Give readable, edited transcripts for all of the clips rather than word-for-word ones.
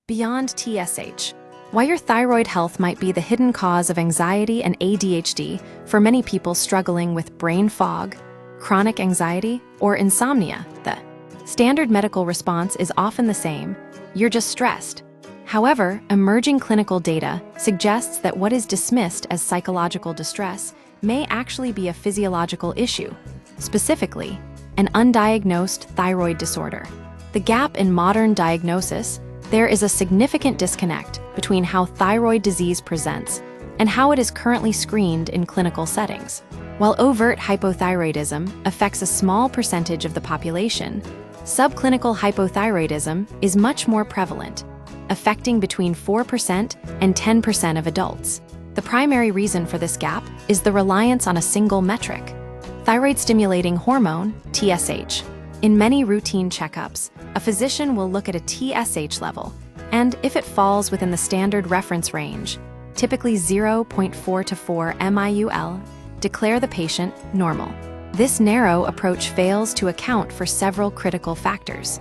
Beyond TSH. Why your thyroid health might be the hidden cause of anxiety and ADHD for many people struggling with brain fog, chronic anxiety, or insomnia. The standard medical response is often the same: you're just stressed. However, emerging clinical data suggests that what is dismissed as psychological distress may actually be a physiological issue, specifically, an undiagnosed thyroid disorder. The gap in modern diagnosis: there is a significant disconnect between how thyroid disease presents and how it is currently screened in clinical settings. While overt hypothyroidism affects a small percentage of the population, subclinical hypothyroidism is much more prevalent, affecting between 4% and 10% of adults. The primary reason for this gap is the reliance on a single metric: thyroid-stimulating hormone, TSH. In many routine checkups, a physician will look at a TSH level, and if it falls within the standard reference range, typically 0.4 to 4 MIUL, declare the patient normal. This narrow approach fails to account for several critical factors.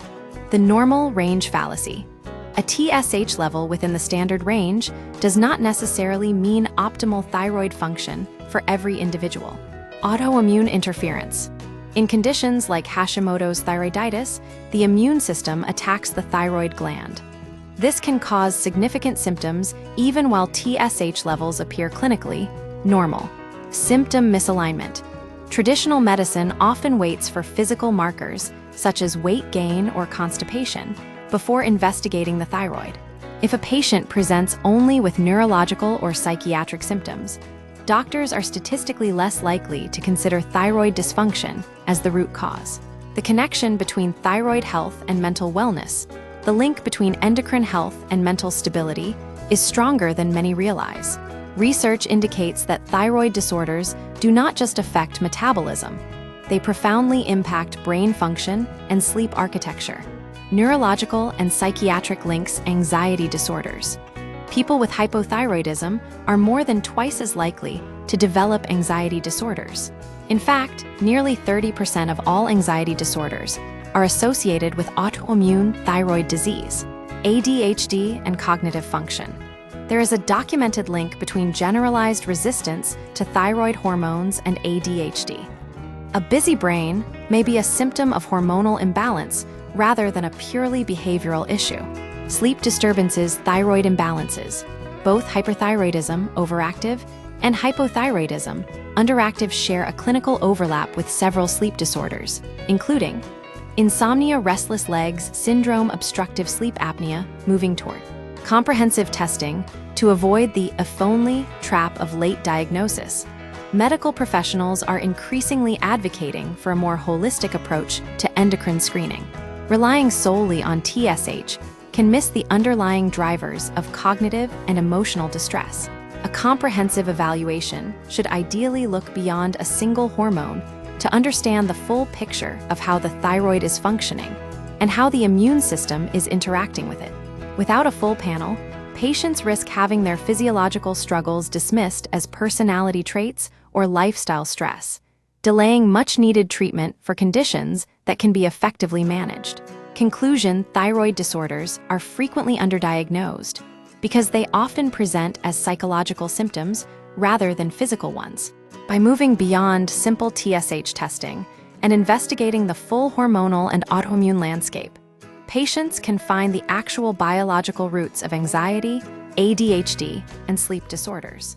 The normal range fallacy. A TSH level within the standard range does not necessarily mean optimal thyroid function for every individual. Autoimmune interference. In conditions like Hashimoto's thyroiditis, the immune system attacks the thyroid gland. This can cause significant symptoms even while TSH levels appear clinically normal. Symptom misalignment. Traditional medicine often waits for physical markers, such as weight gain or constipation, before investigating the thyroid. If a patient presents only with neurological or psychiatric symptoms, doctors are statistically less likely to consider thyroid dysfunction as the root cause. The connection between thyroid health and mental wellness, the link between endocrine health and mental stability, is stronger than many realize. Research indicates that thyroid disorders do not just affect metabolism, they profoundly impact brain function and sleep architecture. Neurological and psychiatric links: anxiety disorders. People with hypothyroidism are more than twice as likely to develop anxiety disorders. In fact, nearly 30% of all anxiety disorders are associated with autoimmune thyroid disease, ADHD, and cognitive function. There is a documented link between generalized resistance to thyroid hormones and ADHD. A busy brain may be a symptom of hormonal imbalance rather than a purely behavioral issue. Sleep disturbances, thyroid imbalances. Both hyperthyroidism, overactive, and hypothyroidism, underactive, share a clinical overlap with several sleep disorders, including insomnia, restless legs syndrome, obstructive sleep apnea, moving toward comprehensive testing to avoid the if-only trap of late diagnosis. Medical professionals are increasingly advocating for a more holistic approach to endocrine screening. Relying solely on TSH can miss the underlying drivers of cognitive and emotional distress. A comprehensive evaluation should ideally look beyond a single hormone to understand the full picture of how the thyroid is functioning and how the immune system is interacting with it. Without a full panel, patients risk having their physiological struggles dismissed as personality traits or lifestyle stress, delaying much-needed treatment for conditions that can be effectively managed. Conclusion: thyroid disorders are frequently underdiagnosed because they often present as psychological symptoms rather than physical ones. By moving beyond simple TSH testing and investigating the full hormonal and autoimmune landscape, patients can find the actual biological roots of anxiety, ADHD, and sleep disorders.